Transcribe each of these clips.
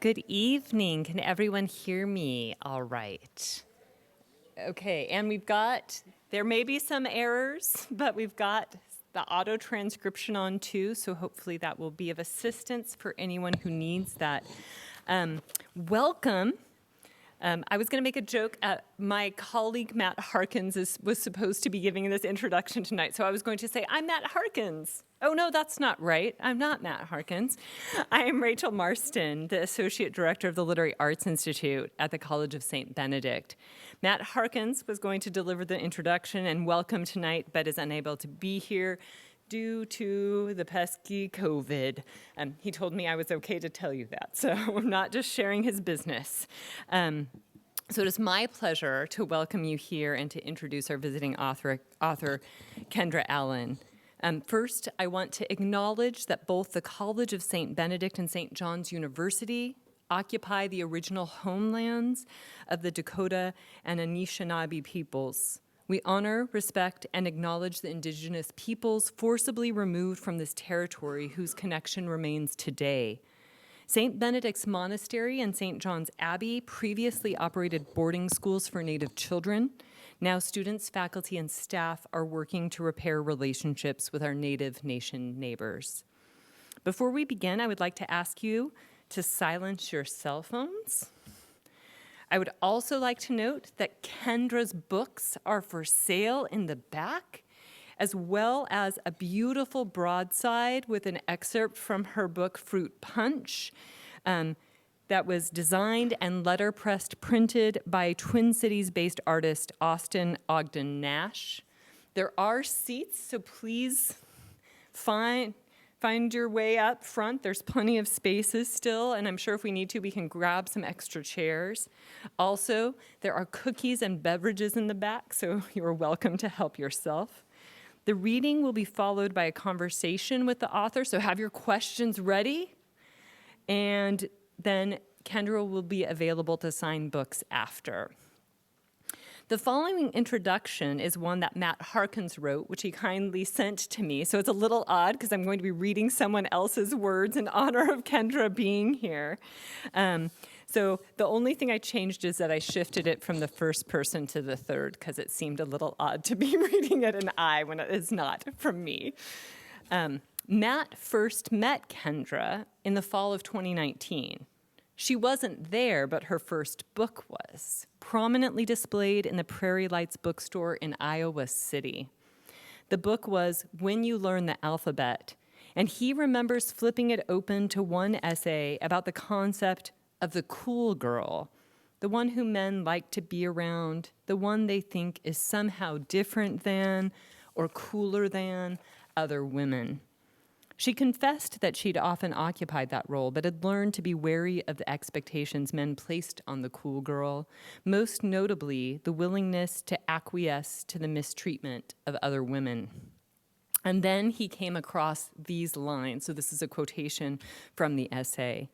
Good evening. Can everyone hear me all right? Okay, and there may be some errors, but we've got the auto transcription on too, so hopefully that will be of assistance for anyone who needs that. Welcome. I was going to make a joke. My colleague Matt Harkins was supposed to be giving this introduction tonight, so I was going to say, I'm Matt Harkins. Oh, no, that's not right. I'm not Matt Harkins. I am Rachel Marston, the Associate Director of the Literary Arts Institute at the College of St. Benedict. Matt Harkins was going to deliver the introduction and welcome tonight, but is unable to be here due to the pesky COVID. He told me I was okay to tell you that, so I'm not just sharing his business. So it is my pleasure to welcome you here and to introduce our visiting author Kendra Allen. First, I want to acknowledge that both the College of St. Benedict and St. John's University occupy the original homelands of the Dakota and Anishinaabe peoples. We honor, respect, and acknowledge the indigenous peoples forcibly removed from this territory whose connection remains today. St. Benedict's Monastery and St. John's Abbey previously operated boarding schools for Native children. Now students, faculty, and staff are working to repair relationships with our Native Nation neighbors. Before we begin, I would like to ask you to silence your cell phones. I would also like to note that Kendra's books are for sale in the back, as well as a beautiful broadside with an excerpt from her book, Fruit Punch, that was designed and letterpressed printed by Twin Cities-based artist Austin Ogden Nash. There are seats, so please find your way up front. There's plenty of spaces still, and I'm sure if we need to, we can grab some extra chairs. Also, there are cookies and beverages in the back, so you're welcome to help yourself. The reading will be followed by a conversation with the author, so have your questions ready. And then Kendra will be available to sign books after. The following introduction is one that Matt Harkins wrote, which he kindly sent to me. So it's a little odd because I'm going to be reading someone else's words in honor of Kendra being here. So the only thing I changed is that I shifted it from the first person to the third because it seemed a little odd to be reading it in I when it is not from me. Matt first met Kendra in the fall of 2019. She wasn't there, but her first book was, prominently displayed in the Prairie Lights bookstore in Iowa City. The book was When You Learn the Alphabet, and he remembers flipping it open to one essay about the concept of the cool girl, the one who men like to be around, the one they think is somehow different than or cooler than other women. She confessed that she'd often occupied that role, but had learned to be wary of the expectations men placed on the cool girl, most notably the willingness to acquiesce to the mistreatment of other women. And then he came across these lines, so this is a quotation from the essay.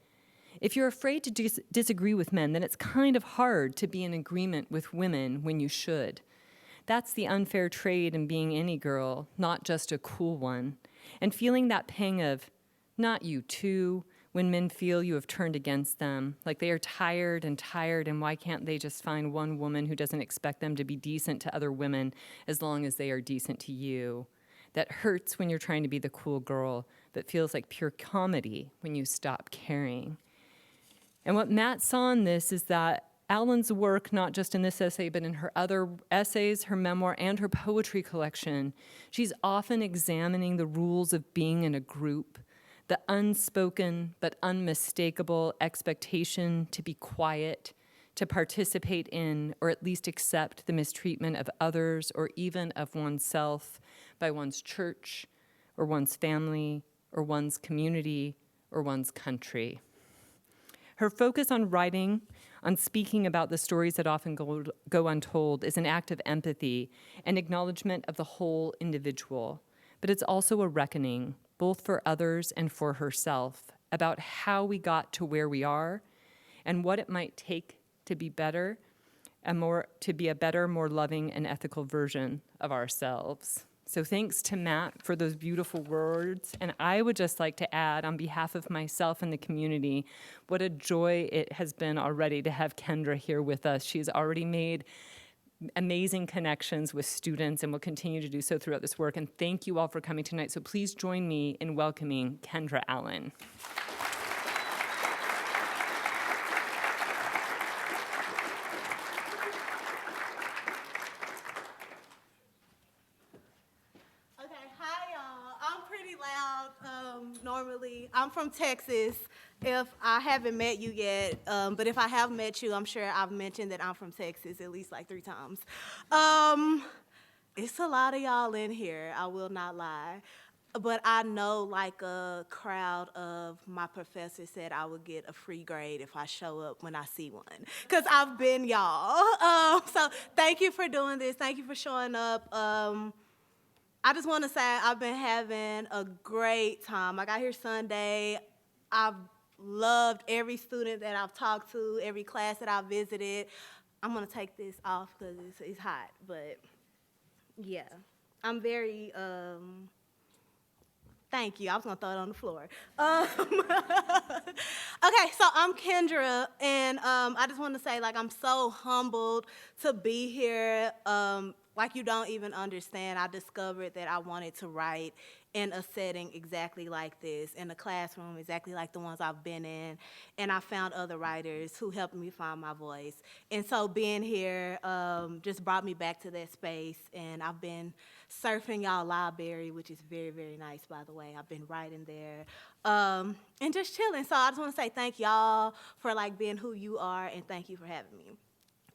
If you're afraid to disagree with men, then it's kind of hard to be in agreement with women when you should. That's the unfair trade in being any girl, not just a cool one. And feeling that pang of, not you too, when men feel you have turned against them, like they are tired, and why can't they just find one woman who doesn't expect them to be decent to other women as long as they are decent to you? That hurts when you're trying to be the cool girl, but feels like pure comedy when you stop caring. And what Matt saw in this is that Allen's work, not just in this essay, but in her other essays, her memoir, and her poetry collection, she's often examining the rules of being in a group, the unspoken but unmistakable expectation to be quiet, to participate in, or at least accept the mistreatment of others, or even of oneself, by one's church, or one's family, or one's community, or one's country. Her focus on writing, on speaking about the stories that often go untold, is an act of empathy and acknowledgement of the whole individual. But it's also a reckoning, both for others and for herself, about how we got to where we are and what it might take to be better, more loving and ethical version of ourselves. So thanks to Matt for those beautiful words. And I would just like to add, on behalf of myself and the community, what a joy it has been already to have Kendra here with us. She's already made amazing connections with students and will continue to do so throughout this work. And thank you all for coming tonight. So please join me in welcoming Kendra Allen. Normally, I'm from Texas, if I haven't met you yet, but if I have met you, I'm sure I've mentioned that I'm from Texas at least like 3 times. It's a lot of y'all in here, I will not lie, but I know like a crowd of my professors said I would get a free grade if I show up when I see one, because I've been y'all. So thank you for doing this, thank you for showing up. I just want to say I've been having a great time. I got here Sunday. I've loved every student that I've talked to, every class that I've visited. I'm going to take this off because it's hot, but yeah. I'm very, thank you. I was going to throw it on the floor. Okay, so I'm Kendra, and I just want to say, like, I'm so humbled to be here. Like you don't even understand, I discovered that I wanted to write in a setting exactly like this, in a classroom exactly like the ones I've been in, and I found other writers who helped me find my voice. And so being here just brought me back to that space, and I've been surfing y'all library, which is very, very nice, by the way. I've been writing there, and just chilling. So I just want to say thank y'all for like being who you are, and thank you for having me.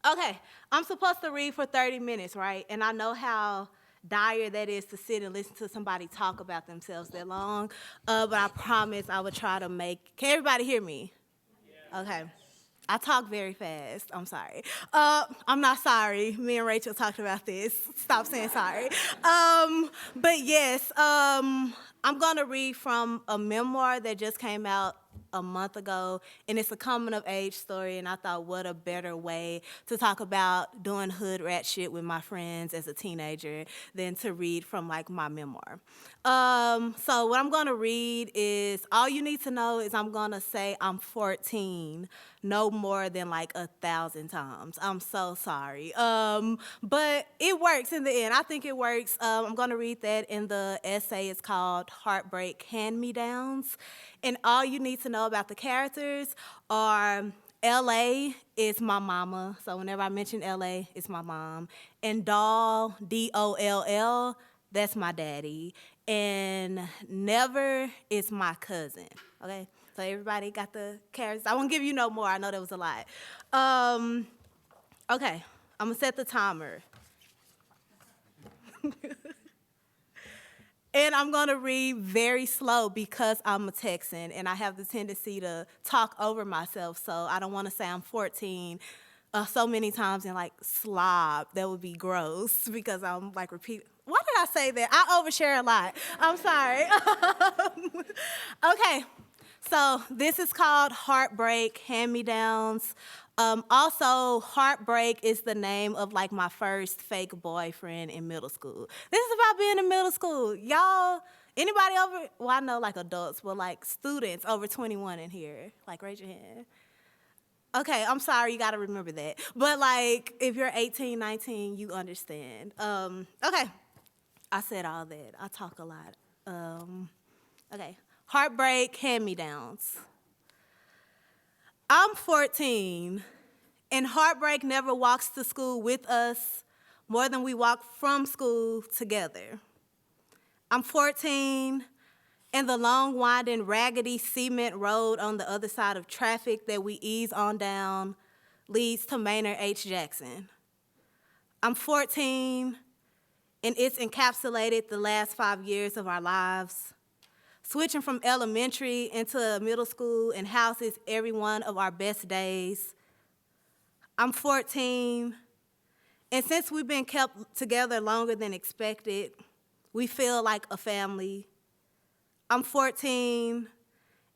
Okay, I'm supposed to read for 30 minutes, right? And I know how dire that is to sit and listen to somebody talk about themselves that long, but I promise I would try to can everybody hear me? Okay. I talk very fast, I'm sorry. I'm not sorry, me and Rachel talked about this. Stop saying sorry. But yes, I'm gonna read from a memoir that just came out a month ago, and it's a coming of age story, and I thought what a better way to talk about doing hood rat shit with my friends as a teenager than to read from like my memoir. So what I'm gonna read is, all you need to know is I'm gonna say I'm 14 no more than like 1,000 times. I'm so sorry. But it works in the end. I think it works. I'm gonna read that in the essay. It's called Heartbreak Hand-Me-Downs. And all you need to know about the characters are L.A. is my mama. So whenever I mention L.A., it's my mom. And Doll, D-O-L-L, that's my daddy. And Never is my cousin, okay? So everybody got the characters. I won't give you no more. I know that was a lot. Okay, I'm gonna set the timer. And I'm gonna read very slow because I'm a Texan and I have the tendency to talk over myself, so I don't wanna say I'm 14 so many times and like slob. That would be gross because I'm like repeating. Why did I say that? I overshare a lot. I'm sorry. Okay, so this is called Heartbreak Hand-Me-Downs. Also, Heartbreak is the name of like my first fake boyfriend in middle school. This is about being in middle school. Y'all, anybody over, well, I know like adults, but like students over 21 in here, like raise your hand. Okay, I'm sorry, you gotta remember that. But like, if you're 18, 19, you understand. Okay, I said all that. I talk a lot. Okay, Heartbreak Hand-Me-Downs. I'm 14, and heartbreak never walks to school with us more than we walk from school together. I'm 14, and the long, winding, raggedy cement road on the other side of traffic that we ease on down leads to Maynard H. Jackson. I'm 14, and it's encapsulated the last 5 years of our lives. Switching from elementary into middle school and houses every one of our best days. I'm 14, and since we've been kept together longer than expected, we feel like a family. I'm 14,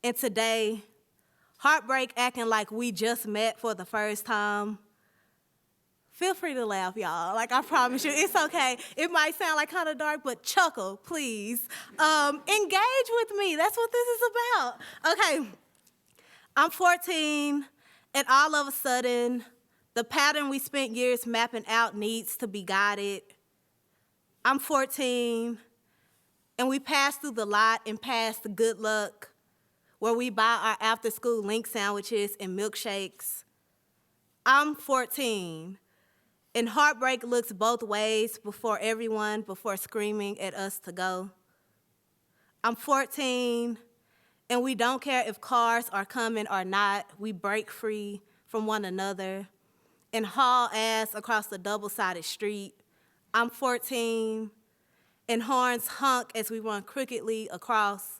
and today, heartbreak acting like we just met for the first time Feel free to laugh, y'all. Like, I promise you, it's okay. It might sound like kind of dark, but chuckle, please. Engage with me. That's what this is about. Okay, I'm 14, and all of a sudden, the pattern we spent years mapping out needs to be guided. I'm 14, and we pass through the lot and past the Good Luck, where we buy our after-school link sandwiches and milkshakes. I'm 14. And heartbreak looks both ways before screaming at us to go. I'm 14, and we don't care if cars are coming or not. We break free from one another and haul ass across the double-sided street. I'm 14, and horns honk as we run crookedly across.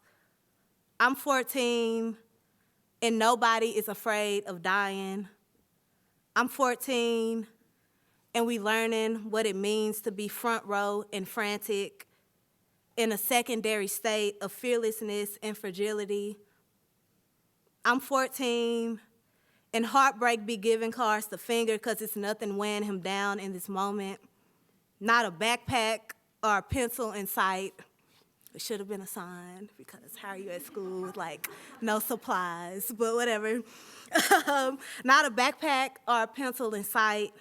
I'm 14, and nobody is afraid of dying. I'm 14, and we learning what it means to be front row and frantic in a secondary state of fearlessness and fragility. I'm 14, and heartbreak be giving cars the finger because it's nothing weighing him down in this moment. Not a backpack or a pencil in sight. It should have been a sign, because how are you at school with, like, no supplies, but whatever. Not a backpack or a pencil in sight,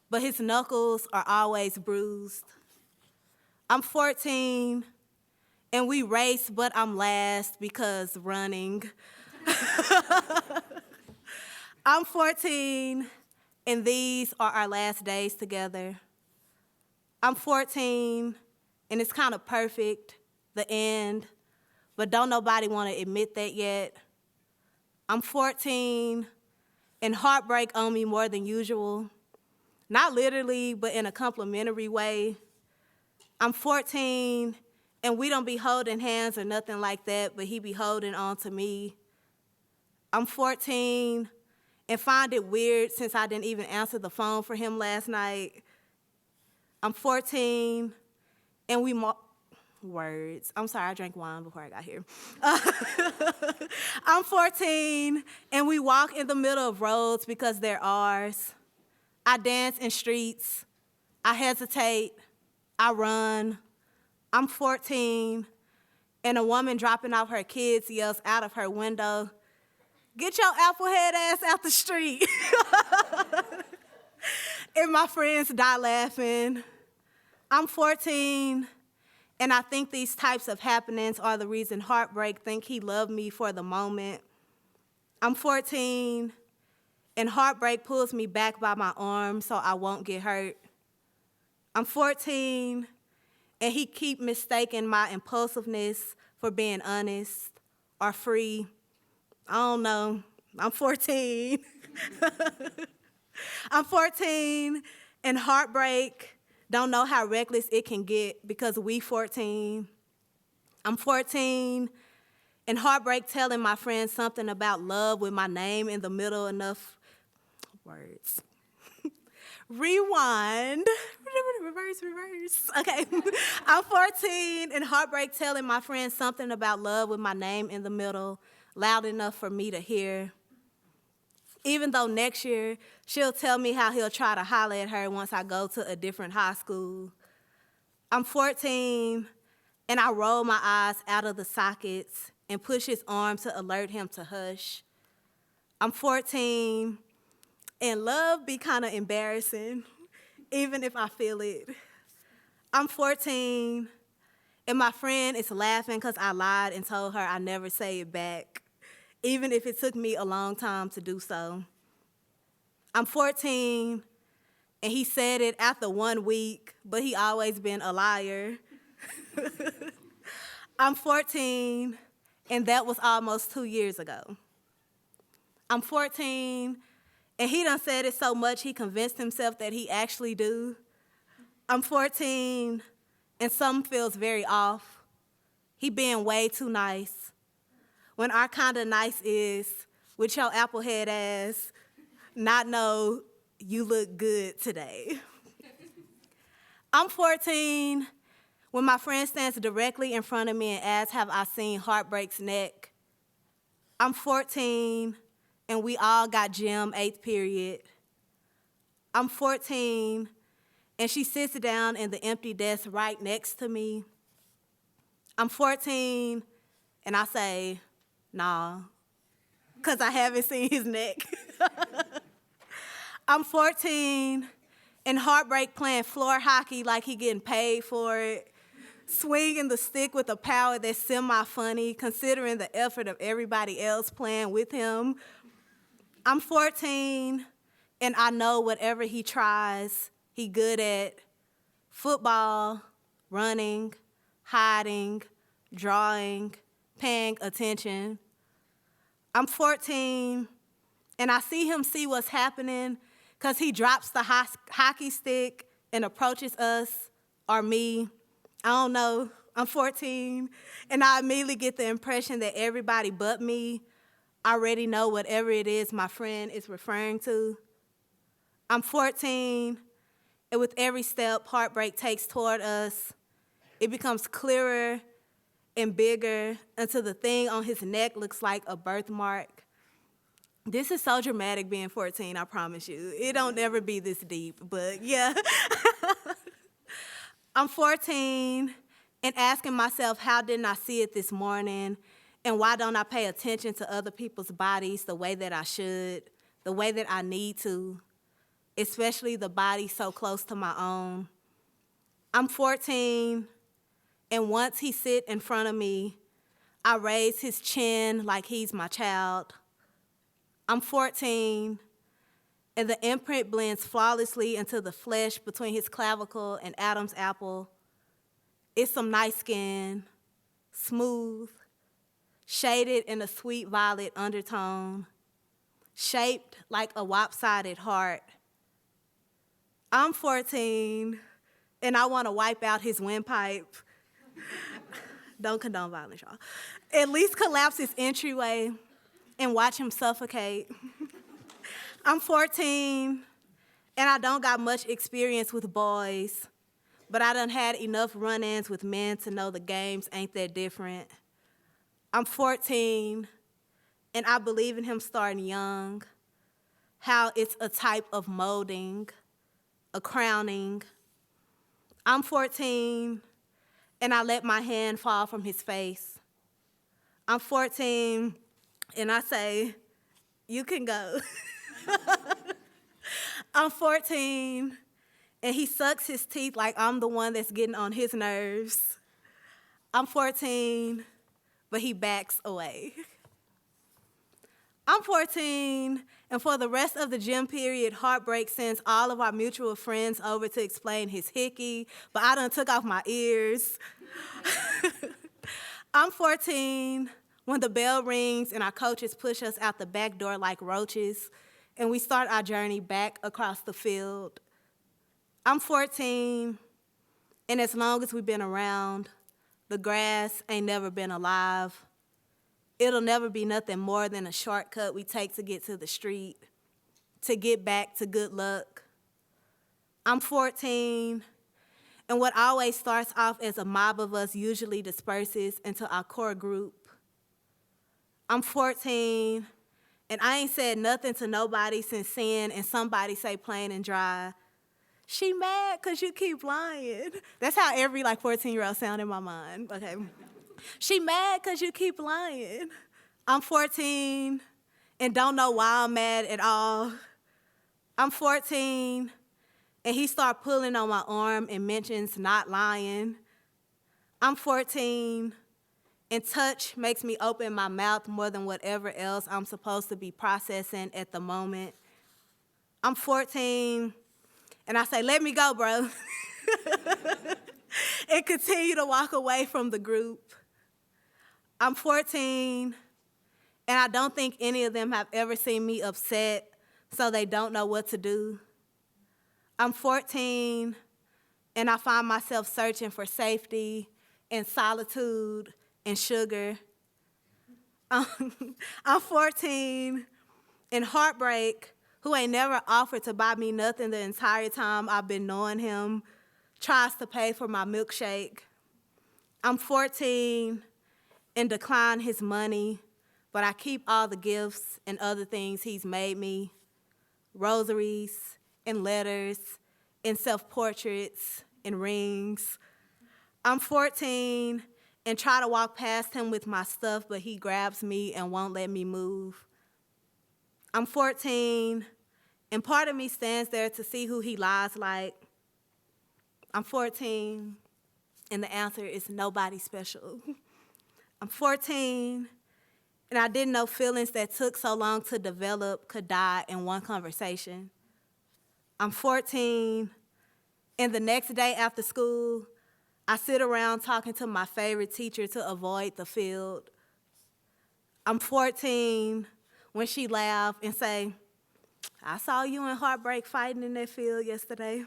but his knuckles are always bruised. I'm 14, and we race, but I'm last because running. I'm 14, and these are our last days together. I'm 14, and it's kind of perfect, the end, but don't nobody want to admit that yet. I'm 14, and heartbreak on me more than usual. Not literally, but in a complimentary way. I'm 14, and we don't be holding hands or nothing like that, but he be holding on to me. I'm 14, and find it weird since I didn't even answer the phone for him last night. I'm 14, and we words. I'm sorry, I drank wine before I got here. I'm 14, and we walk in the middle of roads because they're ours. I dance in streets. I hesitate. I run. I'm 14, and a woman dropping off her kids yells out of her window, "Get your applehead ass out the street." And my friends die laughing. I'm 14, and I think these types of happenings are the reason heartbreak think he loved me for the moment. I'm 14, and heartbreak pulls me back by my arm so I won't get hurt. I'm 14, and he keep mistaking my impulsiveness for being honest or free. I don't know. I'm 14. I'm 14, and heartbreak don't know how reckless it can get because we 14. I'm 14, and heartbreak telling my friends something about love with my name in the middle enough words. Rewind. Reverse. Okay. I'm 14, and heartbreak telling my friends something about love with my name in the middle, loud enough for me to hear. Even though next year she'll tell me how he'll try to holler at her once I go to a different high school. I'm 14, and I roll my eyes out of the sockets and push his arm to alert him to hush. I'm 14, and love be kind of embarrassing, even if I feel it. I'm 14, and my friend is laughing because I lied and told her I never say it back, even if it took me a long time to do so. I'm 14, and he said it after 1 week, but he always been a liar. I'm 14, and that was almost 2 years ago. I'm 14, and he done said it so much he convinced himself that he actually do. I'm 14, and something feels very off. He being way too nice. When our kind of nice is, with your applehead ass, not know you look good today. I'm 14, when my friend stands directly in front of me and asks, have I seen Heartbreak's neck? I'm 14, and we all got gym 8th period. I'm 14, and she sits down in the empty desk right next to me. I'm 14, and I say, nah, because I haven't seen his neck. I'm 14, and Heartbreak playing floor hockey like he getting paid for it, swinging the stick with a power that's semi-funny, considering the effort of everybody else playing with him. I'm 14, and I know whatever he tries, he good at. Football, running, hiding, drawing, paying attention. I'm 14, and I see him see what's happening because he drops the hockey stick and approaches us or me. I don't know. I'm 14, and I immediately get the impression that everybody but me already know whatever it is my friend is referring to. I'm 14, and with every step Heartbreak takes toward us, it becomes clearer and bigger until the thing on his neck looks like a birthmark. This is so dramatic being 14, I promise you. It don't ever be this deep, but yeah. I'm 14 and asking myself, how didn't I see it this morning? And why don't I pay attention to other people's bodies the way that I should, the way that I need to, especially the body so close to my own? I'm 14, and once he sit in front of me, I raise his chin like he's my child. I'm 14, and the imprint blends flawlessly into the flesh between his clavicle and Adam's apple. It's some nice skin, smooth, shaded in a sweet violet undertone, shaped like a lopsided heart. I'm 14, and I want to wipe out his windpipe. Don't condone violence, y'all. At least collapse his entryway and watch him suffocate. I'm 14, and I don't got much experience with boys, but I done had enough run-ins with men to know the games ain't that different. I'm 14, and I believe in him starting young, how it's a type of molding, a crowning. I'm 14, and I let my hand fall from his face. I'm 14, and I say, you can go. I'm 14, and he sucks his teeth like I'm the one that's getting on his nerves. I'm 14, but he backs away. I'm 14, and for the rest of the gym period, Heartbreak sends all of our mutual friends over to explain his hickey, but I done took off my ears. I'm 14 when the bell rings and our coaches push us out the back door like roaches, and we start our journey back across the field. I'm 14, and as long as we've been around, the grass ain't never been alive. It'll never be nothing more than a shortcut we take to get to the street, to get back to good luck. I'm 14, and what always starts off as a mob of us usually disperses into our core group. I'm 14, and I ain't said nothing to nobody since seeing and somebody say plain and dry, she mad because you keep lying. That's how every 14-year-old sound in my mind, okay? She mad because you keep lying. I'm 14 and don't know why I'm mad at all. I'm 14 and he start pulling on my arm and mentions not lying. I'm 14 and touch makes me open my mouth more than whatever else I'm supposed to be processing at the moment. I'm 14 and I say, let me go, bro. And continue to walk away from the group. I'm 14 and I don't think any of them have ever seen me upset, so they don't know what to do. I'm 14 and I find myself searching for safety and solitude and sugar. I'm 14 and Heartbreak, who ain't never offered to buy me nothing the entire time I've been knowing him, tries to pay for my milkshake. I'm 14 and decline his money, but I keep all the gifts and other things he's made me, rosaries and letters and self-portraits and rings. I'm 14 and try to walk past him with my stuff, but he grabs me and won't let me move. I'm 14 and part of me stands there to see who he lies like. I'm 14 and the answer is nobody special. I'm 14 and I didn't know feelings that took so long to develop could die in one conversation. I'm 14 and the next day after school, I sit around talking to my favorite teacher to avoid the field. I'm 14 when she laughed and say, I saw you and Heartbreak fighting in that field yesterday.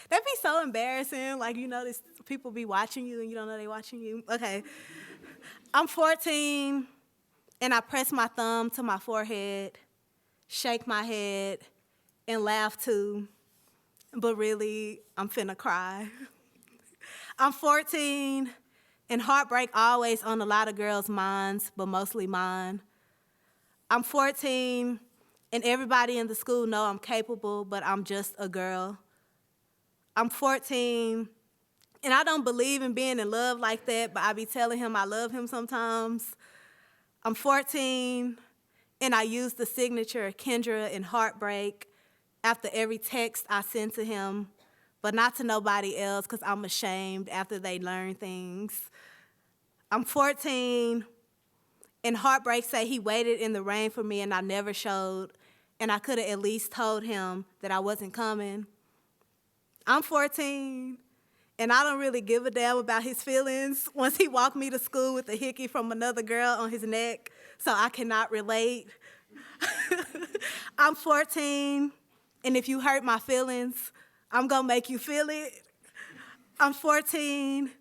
That'd be so embarrassing. Like, you know, this, people be watching you and you don't know they watching you. Okay. I'm 14 and I press my thumb to my forehead, shake my head, and laugh too. But really, I'm finna cry. I'm 14, and heartbreak always on a lot of girls' minds, but mostly mine. I'm 14, and everybody in the school know I'm capable, but I'm just a girl. I'm 14, and I don't believe in being in love like that, but I be telling him I love him sometimes. I'm 14, and I use the signature Kendra in Heartbreak after every text I send to him, but not to nobody else because I'm ashamed after they learn things. I'm 14, and Heartbreak say he waited in the rain for me and I never showed, and I could have at least told him that I wasn't coming. I'm 14, and I don't really give a damn about his feelings once he walked me to school with a hickey from another girl on his neck, so I cannot relate. I'm 14, and if you hurt my feelings, I'm gonna make you feel it. I'm 14,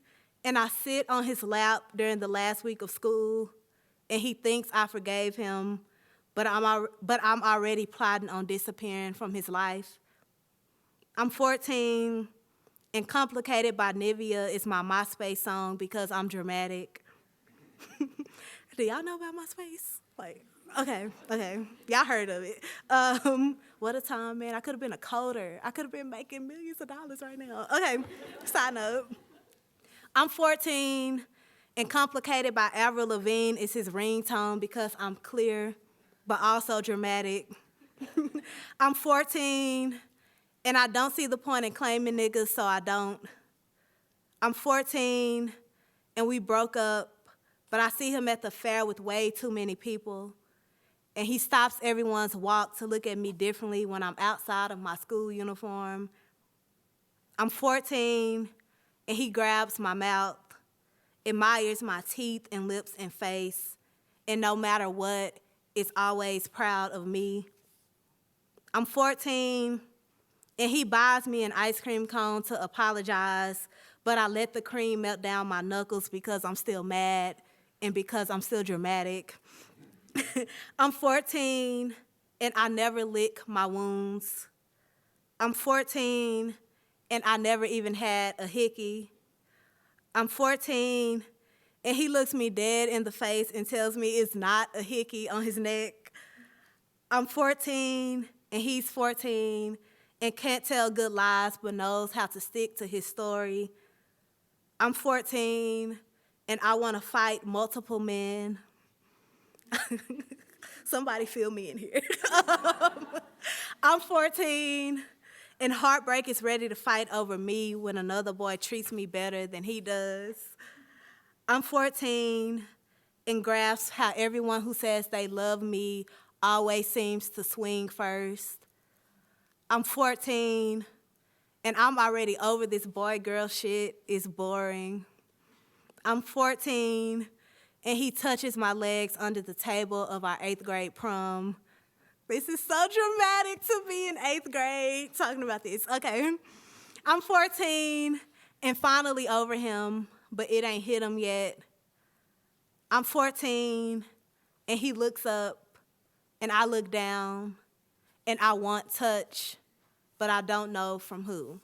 and I sit on his lap during the last week of school, and he thinks I forgave him, but I'm already plotting on disappearing from his life. I'm 14, and Complicated by Nivea is my MySpace song because I'm dramatic. Do y'all know about MySpace? Like, okay. Y'all heard of it. What a time, man. I could have been a coder. I could have been making millions of dollars right now. Okay, side note. I'm 14, and Complicated by Avril Lavigne is his ringtone because I'm clear, but also dramatic. I'm 14, and I don't see the point in claiming niggas, so I don't. I'm 14, and we broke up, but I see him at the fair with way too many people. And he stops everyone's walk to look at me differently when I'm outside of my school uniform. I'm 14, and he grabs my mouth, admires my teeth and lips and face, and no matter what, is always proud of me. I'm 14, and he buys me an ice cream cone to apologize, but I let the cream melt down my knuckles because I'm still mad and because I'm still dramatic. I'm 14, and I never lick my wounds. I'm 14, and I never even had a hickey. I'm 14, and he looks me dead in the face and tells me it's not a hickey on his neck. I'm 14, and he's 14, and can't tell good lies but knows how to stick to his story. I'm 14, and I want to fight multiple men. Somebody feel me in here. I'm 14, and heartbreak is ready to fight over me when another boy treats me better than he does. I'm 14, and grasps how everyone who says they love me always seems to swing first. I'm 14, and I'm already over this boy-girl shit. It's boring. I'm 14, and he touches my legs under the table of our 8th grade prom. This is so dramatic to be in 8th grade talking about this. Okay. I'm 14 and finally over him, but it ain't hit him yet. I'm 14 and he looks up and I look down and I want touch, but I don't know from who.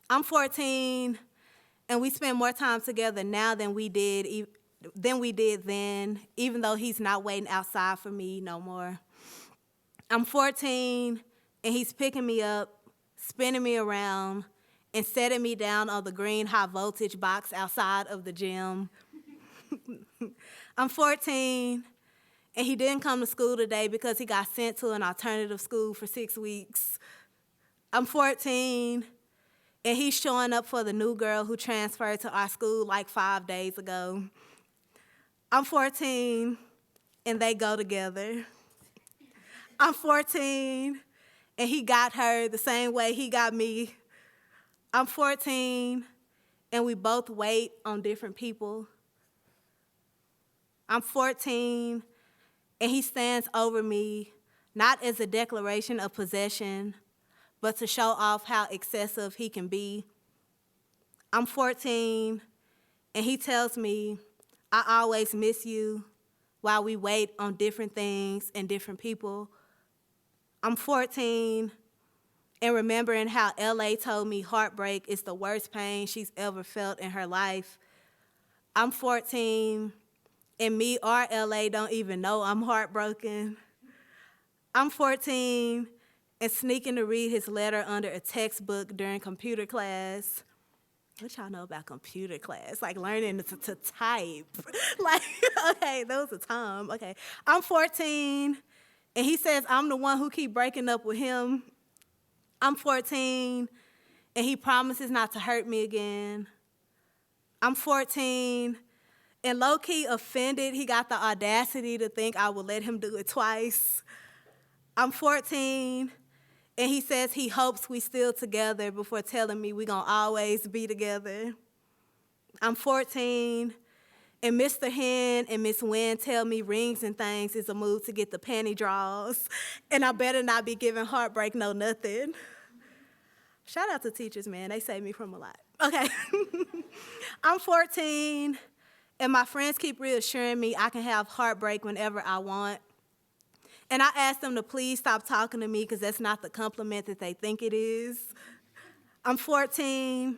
I'm 14 and we spend more time together now than we did then, even though he's not waiting outside for me no more. I'm 14, and he's picking me up, spinning me around, and setting me down on the green high voltage box outside of the gym. I'm 14, and he didn't come to school today because he got sent to an alternative school for 6 weeks. I'm 14, and he's showing up for the new girl who transferred to our school like 5 days ago. I'm 14, and they go together. I'm 14, and he got her the same way he got me. I'm 14, and we both wait on different people. I'm 14, and he stands over me, not as a declaration of possession, but to show off how excessive he can be. I'm 14, and he tells me, I always miss you while we wait on different things and different people. I'm 14, and remembering how LA told me heartbreak is the worst pain she's ever felt in her life. I'm 14, and me or LA don't even know I'm heartbroken. I'm 14, and sneaking to read his letter under a textbook during computer class. What y'all know about computer class? Like learning to type. Like, okay, that was a time. Okay, I'm 14, and he says I'm the one who keep breaking up with him. I'm 14, and he promises not to hurt me again. I'm 14, and low-key offended he got the audacity to think I would let him do it twice. I'm 14, and he says he hopes we still together before telling me we gonna always be together. I'm 14, and Mr. Hen and Miss Wen tell me rings and things is a move to get the panty draws, and I better not be giving heartbreak no nothing. Shout out to teachers, man. They save me from a lot. Okay. I'm 14, and my friends keep reassuring me I can have heartbreak whenever I want. And I ask them to please stop talking to me because that's not the compliment that they think it is. I'm 14,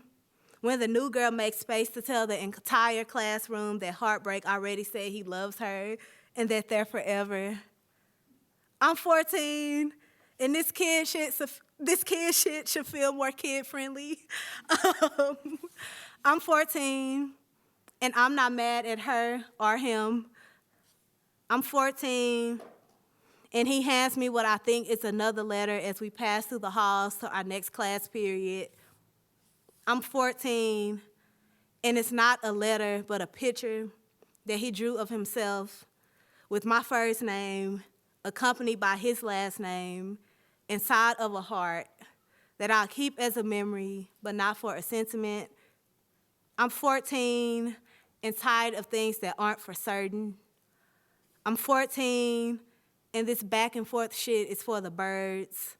when the new girl makes space to tell the entire classroom that heartbreak already said he loves her and that they're forever. I'm 14, and this kid shit should feel more kid-friendly. I'm 14, and I'm not mad at her or him. I'm 14, and he hands me what I think is another letter as we pass through the halls to our next class period. I'm 14, and it's not a letter, but a picture that he drew of himself with my first name, accompanied by his last name, inside of a heart that I'll keep as a memory, but not for a sentiment. I'm 14 and tired of things that aren't for certain. I'm 14, and this back and forth shit is for the birds.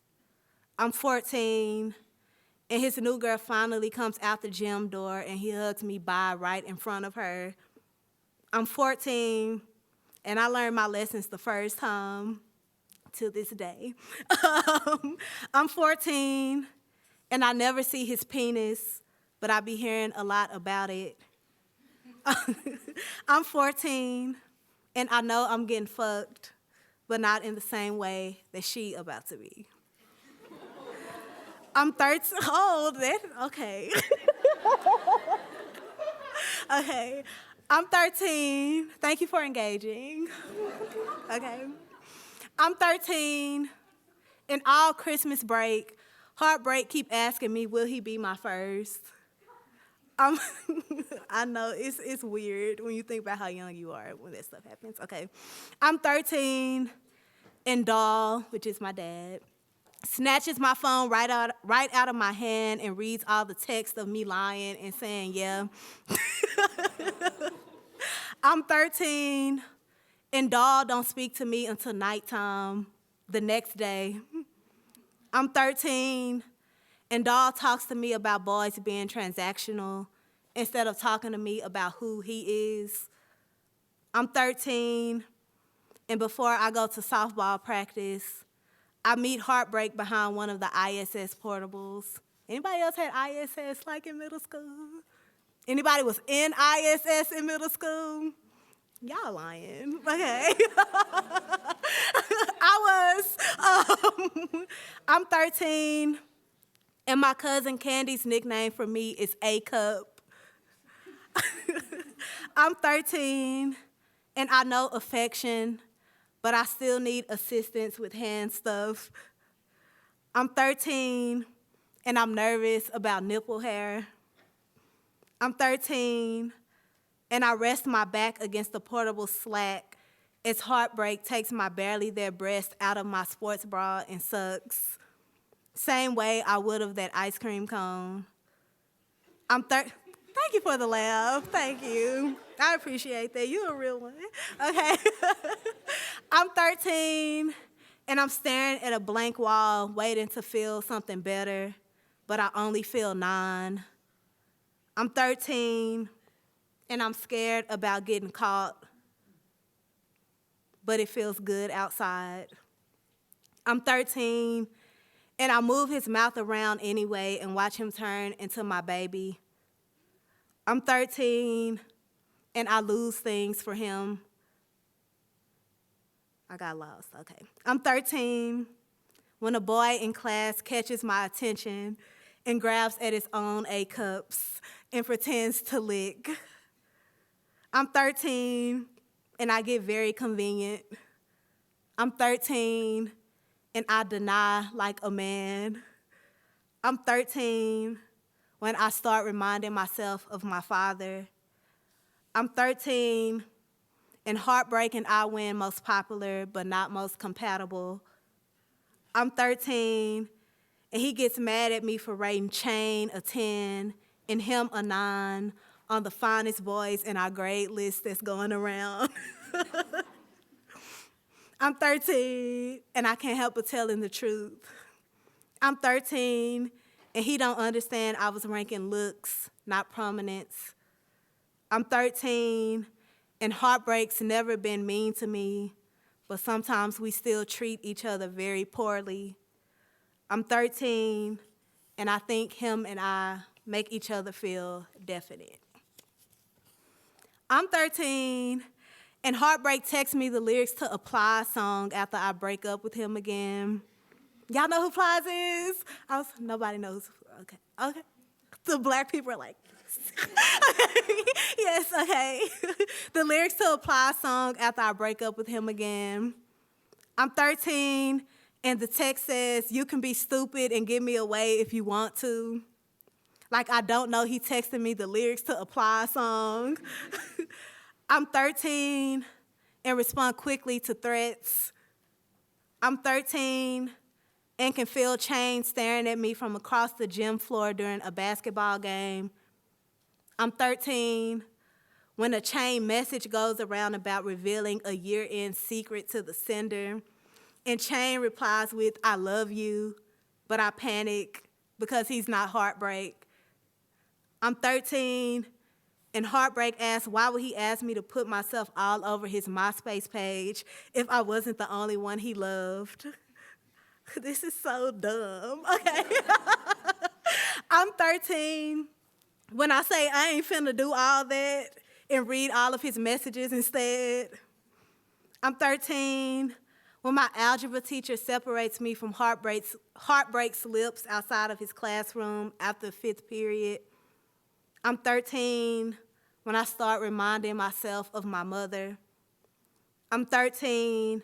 I'm 14, and his new girl finally comes out the gym door and he hugs me bye right in front of her. I'm 14, and I learned my lessons the first time to this day. I'm 14, and I never see his penis, but I be hearing a lot about it. I'm 14, and I know I'm getting fucked, but not in the same way that she about to be. I'm 13. Oh, okay. Okay. I'm 13. Thank you for engaging. Okay. I'm 13, and all Christmas break, heartbreak keep asking me, will he be my first? I know, it's weird when you think about how young you are when that stuff happens. Okay. I'm 13, and Doll, which is my dad, snatches my phone right out of my hand and reads all the text of me lying and saying, yeah. I'm 13, and Doll don't speak to me until nighttime the next day. I'm 13, and Doll talks to me about boys being transactional instead of talking to me about who he is. I'm 13, and before I go to softball practice, I meet heartbreak behind one of the ISS portables. Anybody else had ISS like in middle school? Anybody was in ISS in middle school? Y'all lying. Okay. I was. I'm 13, and my cousin Candy's nickname for me is A-Cup. I'm 13, and I know affection, but I still need assistance with hand stuff. I'm 13, and I'm nervous about nipple hair. I'm 13, and I rest my back against the portable slack as heartbreak takes my barely there breast out of my sports bra and sucks. Same way I would have that ice cream cone. Thank you for the laugh. Thank you. I appreciate that. You're a real one. Okay. I'm 13, and I'm staring at a blank wall, waiting to feel something better, but I only feel 9. I'm 13, and I'm scared about getting caught, but it feels good outside. I'm 13, and I move his mouth around anyway and watch him turn into my baby. I'm 13, and I lose things for him. I got lost, okay. I'm 13, when a boy in class catches my attention and grabs at his own A-cups and pretends to lick. I'm 13, and I get very convenient. I'm 13, and I deny like a man. I'm 13, when I start reminding myself of my father. I'm 13, and Heartbreak and I win most popular, but not most compatible. I'm 13, and he gets mad at me for rating Chain a 10 and him a 9 on the finest boys in our grade list that's going around. I'm 13, and I can't help but tell him the truth. I'm 13, and he don't understand I was ranking looks, not prominence. I'm 13, and heartbreak's never been mean to me, but sometimes we still treat each other very poorly. I'm 13, and I think him and I make each other feel definite. I'm 13, and Heartbreak texts me the lyrics to a Plies song after I break up with him again. Y'all know who Plies is? Nobody knows. Okay. The black people are like, yes, okay. The lyrics to a Plies song after I break up with him again. I'm 13, and the text says, you can be stupid and give me away if you want to. Like I don't know he texted me the lyrics to a Plies song. I'm 13, and respond quickly to threats. I'm 13, and can feel Chain staring at me from across the gym floor during a basketball game. I'm 13, when a Chain message goes around about revealing a year-end secret to the sender, and Chain replies with, I love you, but I panic because he's not Heartbreak. I'm 13, and Heartbreak asks, why would he ask me to put myself all over his MySpace page if I wasn't the only one he loved? This is so dumb, okay? I'm 13, when I say I ain't finna do all that and read all of his messages instead. I'm 13, when my algebra teacher separates me from Heartbreak's lips outside of his classroom after the 5th period. I'm 13, when I start reminding myself of my mother. I'm 13,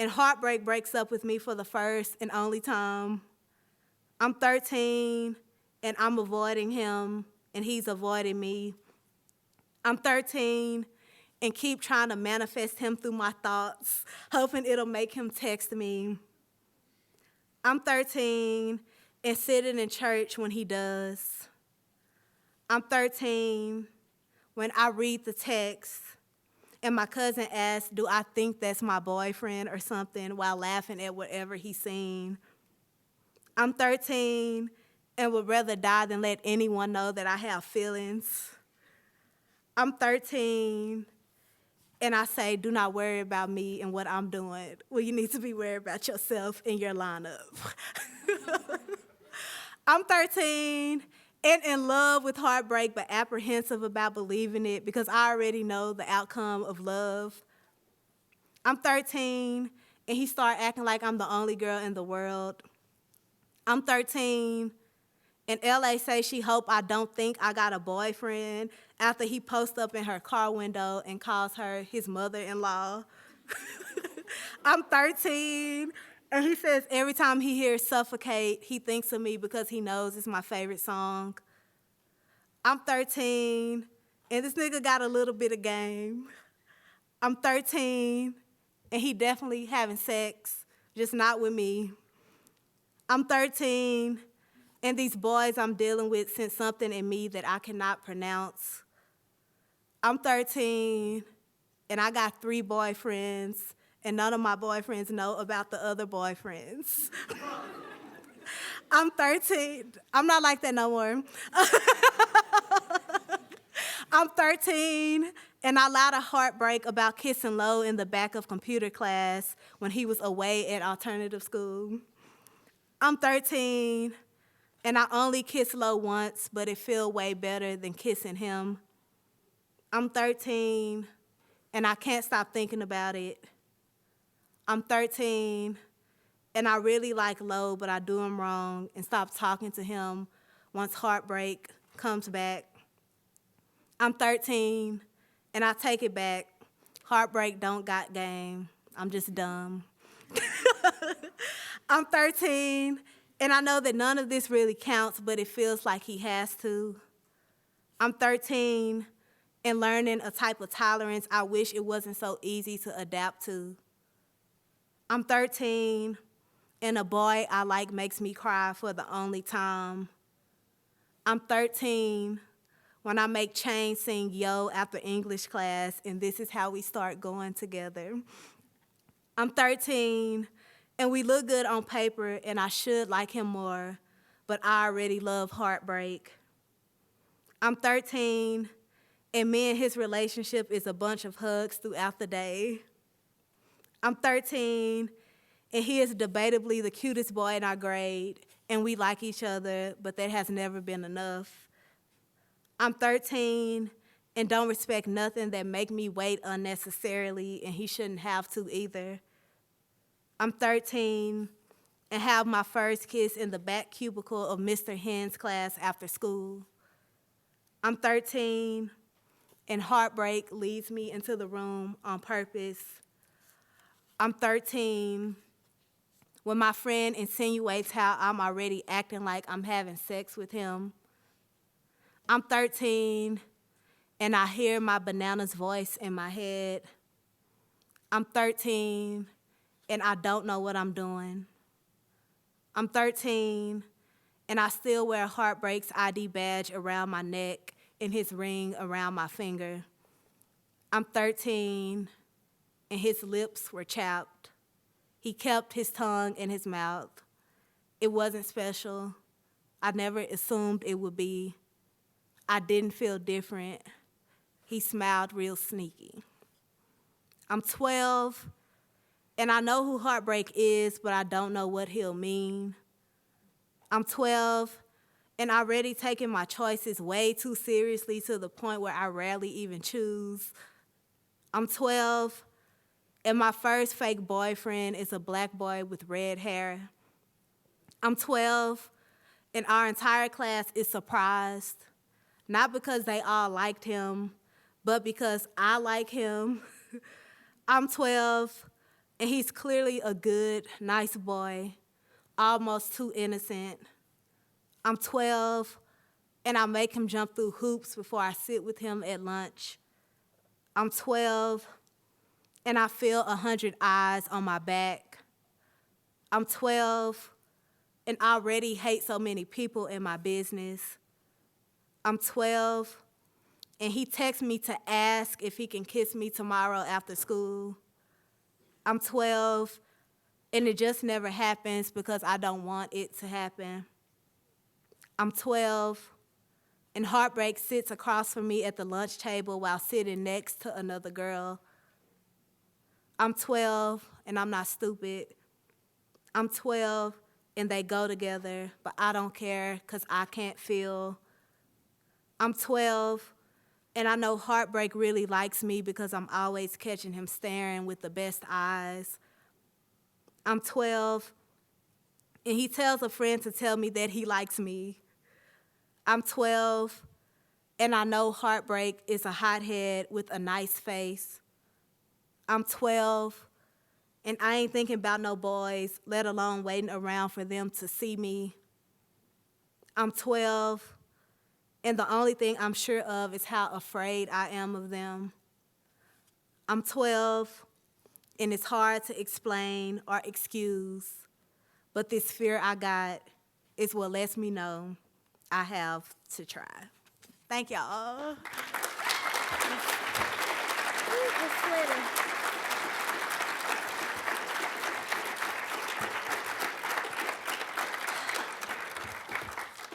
and Heartbreak breaks up with me for the first and only time. I'm 13, and I'm avoiding him, and he's avoiding me. I'm 13, and keep trying to manifest him through my thoughts, hoping it'll make him text me. I'm 13, and sitting in church when he does. I'm 13, when I read the text, and my cousin asks, do I think that's my boyfriend or something, while laughing at whatever he's seen. I'm 13, and would rather die than let anyone know that I have feelings. I'm 13, and I say, do not worry about me and what I'm doing. Well, you need to be worried about yourself and your lineup. I'm 13, and in love with Heartbreak, but apprehensive about believing it because I already know the outcome of love. I'm 13, and he started acting like I'm the only girl in the world. I'm 13, and LA say she hope I don't think I got a boyfriend after he posts up in her car window and calls her his mother-in-law. I'm 13, and he says every time he hears Suffocate, he thinks of me because he knows it's my favorite song. I'm 13, and this nigga got a little bit of game. I'm 13, and he definitely having sex, just not with me. I'm 13, and these boys I'm dealing with sense something in me that I cannot pronounce. I'm 13, and I got 3 boyfriends, and none of my boyfriends know about the other boyfriends. I'm 13. I'm not like that no more. I'm 13, and I lied a heartbreak about kissing Lo in the back of computer class when he was away at alternative school. I'm 13, and I only kissed Lo once, but it feel way better than kissing him. I'm 13, and I can't stop thinking about it. I'm 13, and I really like Lo, but I do him wrong and stop talking to him once Heartbreak comes back. I'm 13, and I take it back. Heartbreak don't got game. I'm just dumb. I'm 13, and I know that none of this really counts, but it feels like he has to. I'm 13 and learning a type of tolerance I wish it wasn't so easy to adapt to. I'm 13, and a boy I like makes me cry for the only time. I'm 13 when I make Chain sing Yo after English class, and this is how we start going together. I'm 13, and we look good on paper, and I should like him more, but I already love Heartbreak. I'm 13, and me and his relationship is a bunch of hugs throughout the day. I'm 13, and he is debatably the cutest boy in our grade, and we like each other, but that has never been enough. I'm 13, and don't respect nothing that make me wait unnecessarily, and he shouldn't have to either. I'm 13 and have my first kiss in the back cubicle of Mr. Hen's class after school. I'm 13 and heartbreak leads me into the room on purpose. I'm 13 when my friend insinuates how I'm already acting like I'm having sex with him. I'm 13 and I hear my banana's voice in my head. I'm 13 and I don't know what I'm doing. I'm 13, and I still wear Heartbreak's ID badge around my neck and his ring around my finger. I'm 13, and his lips were chapped. He kept his tongue in his mouth. It wasn't special. I never assumed it would be. I didn't feel different. He smiled real sneaky. I'm 12, and I know who Heartbreak is, but I don't know what he'll mean. I'm 12, and already taking my choices way too seriously to the point where I rarely even choose. I'm 12, and my first fake boyfriend is a black boy with red hair. I'm 12, and our entire class is surprised, not because they all liked him, but because I like him. I'm 12, and he's clearly a good, nice boy, almost too innocent. I'm 12, and I make him jump through hoops before I sit with him at lunch. I'm 12, and I feel 100 eyes on my back. I'm 12, and I already hate so many people in my business. I'm 12, and he texts me to ask if he can kiss me tomorrow after school. I'm 12, and it just never happens because I don't want it to happen. I'm 12, and Heartbreak sits across from me at the lunch table while sitting next to another girl. I'm 12, and I'm not stupid. I'm 12, and they go together, but I don't care because I can't feel. I'm 12, and I know Heartbreak really likes me because I'm always catching him staring with the best eyes. I'm 12, and he tells a friend to tell me that he likes me. I'm 12, and I know heartbreak is a hothead with a nice face. I'm 12, and I ain't thinking about no boys, let alone waiting around for them to see me. I'm 12, and the only thing I'm sure of is how afraid I am of them. I'm 12, and it's hard to explain or excuse, but this fear I got is what lets me know I have to try. Thank y'all. It's sweating.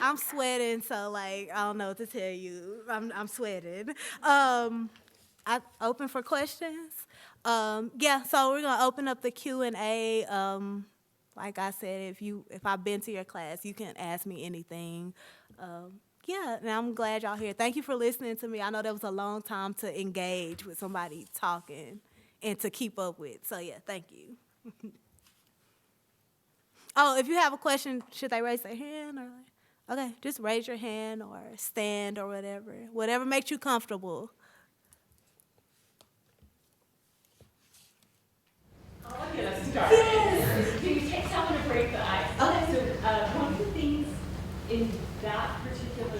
I'm sweating, so like I don't know what to tell you. I'm sweating. I open for questions. Yeah, so we're gonna open up the Q&A. Like I said, if I've been to your class, you can ask me anything. Yeah, and I'm glad y'all here. Thank you for listening to me. I know that was a long time to engage with somebody talking and to keep up with. So yeah, thank you. Oh, if you have a question, should they raise their hand or? Okay, just raise your hand or stand or whatever. Whatever makes you comfortable. I'll get us started. Yes. Can you take someone to break the ice? Okay. So one of the things in that particular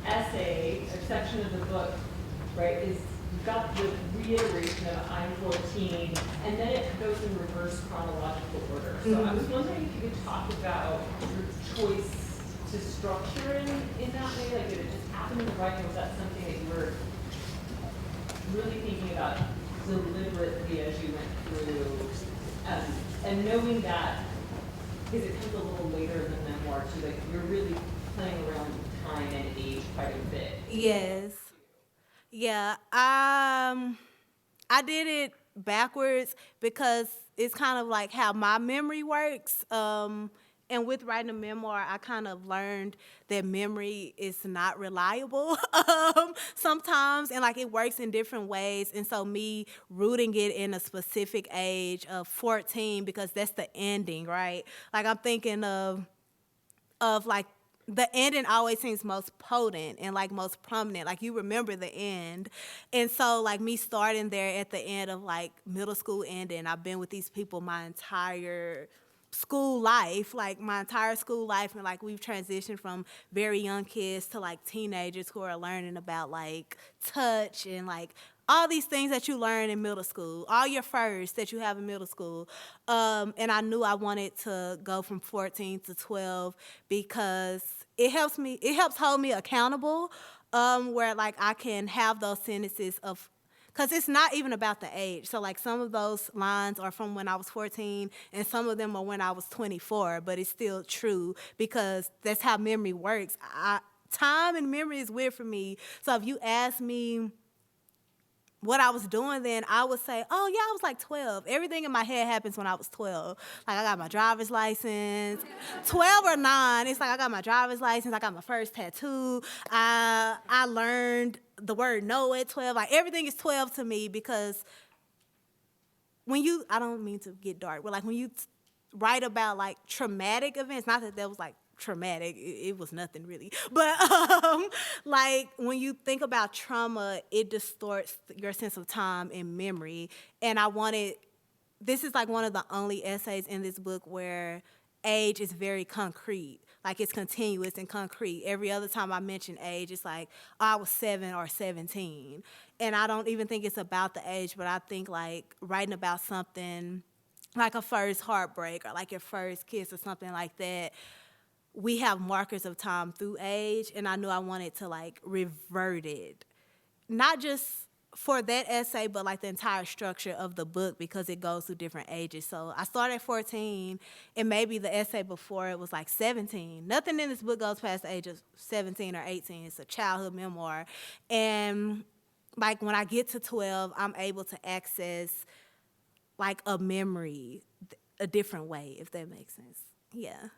essay or section of the book, right, is you've got the reiteration of I'm 14, and then it goes in reverse chronological order. So I was wondering if you could talk about your choice to structure in that way. Like, did it just happen in the writing? Was that something that you were really thinking about deliberately as you went through? And knowing that, because it comes a little later in the memoir too, like you're really playing around with time and age quite a bit. Yes. Yeah. I did it backwards because it's kind of like how my memory works. And with writing a memoir, I kind of learned that memory is not reliable sometimes, and like it works in different ways. And so me rooting it in a specific age of 14, because that's the ending, right? Like I'm thinking of like the ending always seems most potent and like most prominent. Like you remember the end. And so like me starting there at the end of like middle school ending, I've been with these people my entire school life, like my entire school life, and like we've transitioned from very young kids to like teenagers who are learning about like touch and like all these things that you learn in middle school, all your firsts that you have in middle school. And I knew I wanted to go from 14 to 12 because it helps hold me accountable, where like I can have those sentences of, because it's not even about the age. So, like, some of those lines are from when I was 14, and some of them are when I was 24, but it's still true because that's how memory works. Time and memory is weird for me. So if you ask me what I was doing then, I would say, oh, yeah, I was like 12. Everything in my head happens when I was 12. Like, I got my driver's license. 12 or 9, it's like I got my driver's license. I got my first tattoo. I learned the word no at 12. Like, everything is 12 to me because when you, I don't mean to get dark, but, like, when you write about, like, traumatic events, not that was, like, traumatic, it was nothing really, but like when you think about trauma, it distorts your sense of time and memory. And this is like one of the only essays in this book where age is very concrete, like it's continuous and concrete. Every other time I mention age, it's like, oh, I was 7 or 17, and I don't even think it's about the age, but I think like writing about something like a first heartbreak or like your first kiss or something like that, we have markers of time through age, and I knew I wanted to, like, revert it. Not just for that essay, but, like, the entire structure of the book because it goes through different ages. So I started at 14, and maybe the essay before it was, like, 17. Nothing in this book goes past the age of 17 or 18. It's a childhood memoir. And, like, when I get to 12, I'm able to access, like, a memory a different way, if that makes sense. Yeah.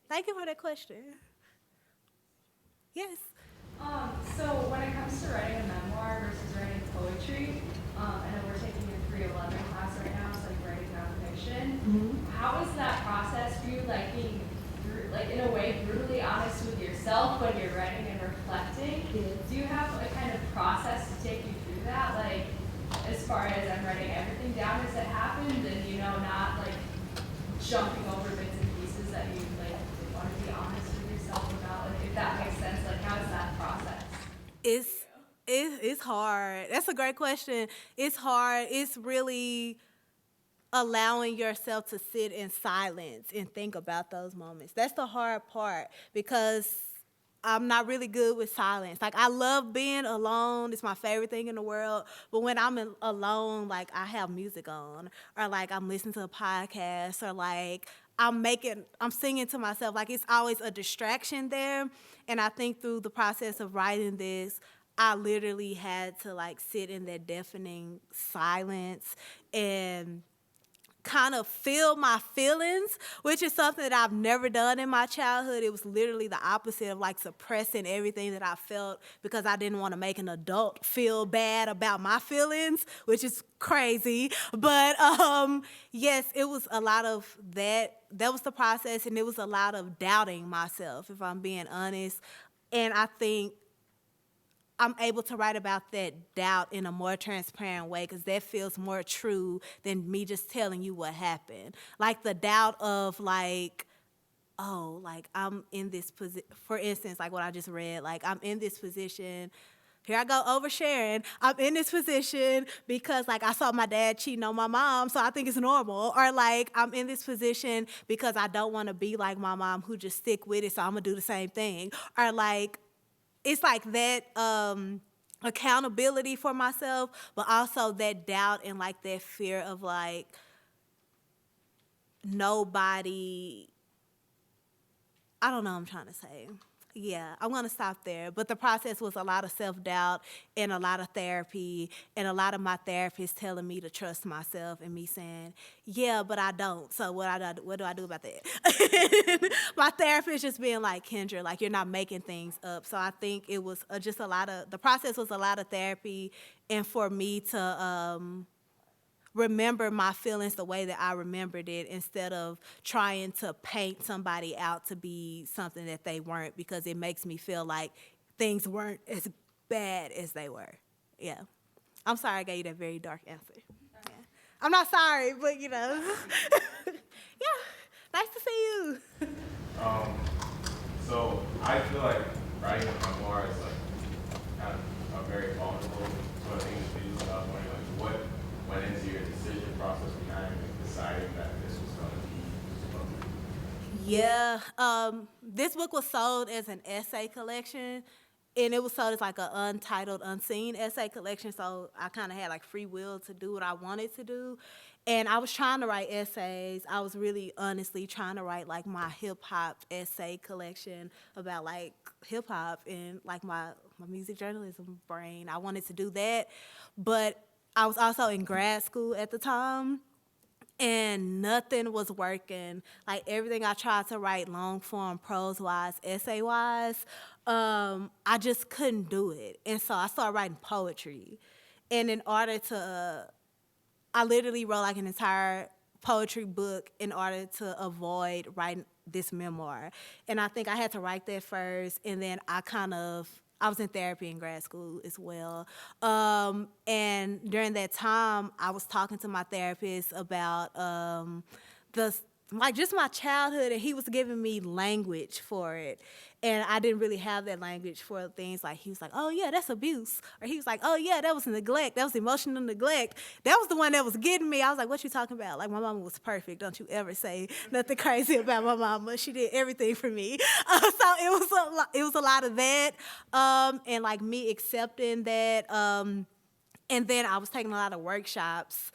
Thank you for that question. Yes. So when it comes to writing a memoir versus writing poetry, I know we're taking your 311 class right now, so you're writing nonfiction. Mm-hmm. like being, like in a way, brutally honest with yourself when you're writing and reflecting. Do you have a kind of process to take you through that? Like, as far as I'm writing everything down as it happens, and not like jumping over bits and pieces that you like want to be honest with yourself about. Like, if that makes sense, like how is that process? It's hard. That's a great question. It's hard. It's really allowing yourself to sit in silence and think about those moments. That's the hard part because I'm not really good with silence. Like, I love being alone. It's my favorite thing in the world. But when I'm alone, like, I have music on, or like I'm listening to a podcast, or like I'm singing to myself. Like, it's always a distraction there. And I think through the process of writing this, I literally had to like sit in that deafening silence and kind of feel my feelings, which is something that I've never done in my childhood. It was literally the opposite of like suppressing everything that I felt because I didn't want to make an adult feel bad about my feelings, which is crazy. But yes, it was a lot of that. That was the process, and it was a lot of doubting myself, if I'm being honest. And I think I'm able to write about that doubt in a more transparent way because that feels more true than me just telling you what happened. Like the doubt of like, oh, like I'm in this position. For instance, like what I just read, like I'm in this position. Here I go oversharing. I'm in this position because like I saw my dad cheating on my mom, so I think it's normal. Or like I'm in this position because I don't want to be like my mom who just stick with it, so I'm gonna do the same thing. Or like, it's like that accountability for myself, but also that doubt and like that fear of like nobody, I don't know what I'm trying to say. Yeah, I'm going to stop there. But the process was a lot of self-doubt and a lot of therapy and a lot of my therapist telling me to trust myself and me saying, yeah, but I don't. So what do I do about that? My therapist just being like, Kendra, like you're not making things up. So I think it was just the process was a lot of therapy, and for me to remember my feelings the way that I remembered it instead of trying to paint somebody out to be something that they weren't, because it makes me feel like things weren't as bad as they were. Yeah. I'm sorry I gave you that very dark answer. Yeah. I'm not sorry, but yeah. Nice to see you. So I feel like writing a memoir is like kind of a very vulnerable sort of thing to do. So I was wondering like what went into your decision process behind deciding that this was going to be this book? Yeah, this book was sold as an essay collection, and it was sold as like an untitled, unseen essay collection, so I kind of had like free will to do what I wanted to do. And I was trying to write essays. I was really honestly trying to write like my hip-hop essay collection about like hip-hop and like my music journalism brain. I wanted to do that, but I was also in grad school at the time, and nothing was working. Like everything I tried to write, long form, prose-wise, essay-wise, I just couldn't do it. And so I started writing poetry. And in order to, I literally wrote like an entire poetry book in order to avoid writing this memoir. And I think I had to write that first, and then I was in therapy in grad school as well. And during that time, I was talking to my therapist about just my childhood, and he was giving me language for it. And I didn't really have that language for things like, he was like, oh yeah, that's abuse. Or he was like, oh yeah, that was neglect. That was emotional neglect. That was the one that was getting me. I was like, what you talking about? Like, my mama was perfect. Don't you ever say nothing crazy about my mama. She did everything for me. So it was a lot of that. And like me accepting that. And then I was taking a lot of workshops,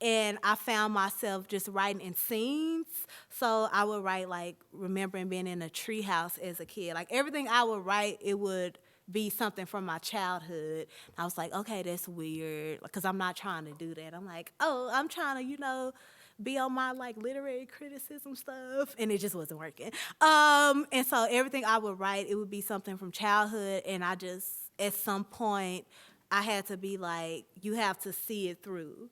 and I found myself just writing in scenes. So I would write like remembering being in a treehouse as a kid. Like everything I would write, it would be something from my childhood. I was like, okay, that's weird, because I'm not trying to do that. I'm like, oh, I'm trying to, be on my like literary criticism stuff, and it just wasn't working. And so everything I would write, it would be something from childhood, and I just, at some point, I had to be like, you have to see it through.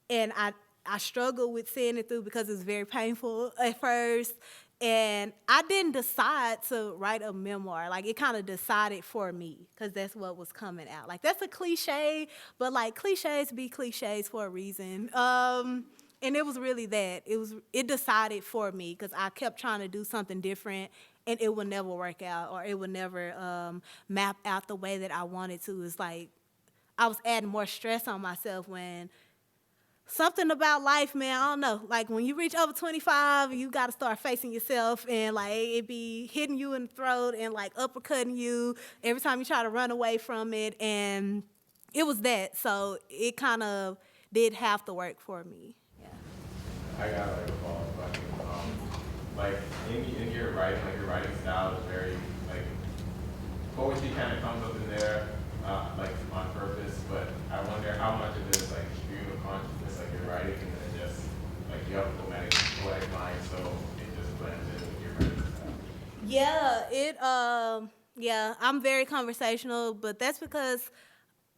And I struggled with seeing it through because it was very painful at first. And I didn't decide to write a memoir. Like, it kind of decided for me because that's what was coming out. Like, that's a cliche, but, like, cliches be cliches for a reason. And it was really that. It decided for me because I kept trying to do something different, and it would never work out, or it would never map out the way that I wanted to. It's like I was adding more stress on myself when something about life, man, I don't know. Like, when you reach over 25, you got to start facing yourself, and, like, it be hitting you in the throat and, like, uppercutting you every time you try to run away from it. And it was that. So it kind of did have to work for me. Yeah. I got like a follow-up question. Like in your writing, like your writing style is very like poetry kind of comes up in there, like on purpose. But I wonder how much of this like stream of consciousness, like you're writing, and then just like you have a poetic mind, so it just blends in with your writing style. Yeah, I'm very conversational, but that's because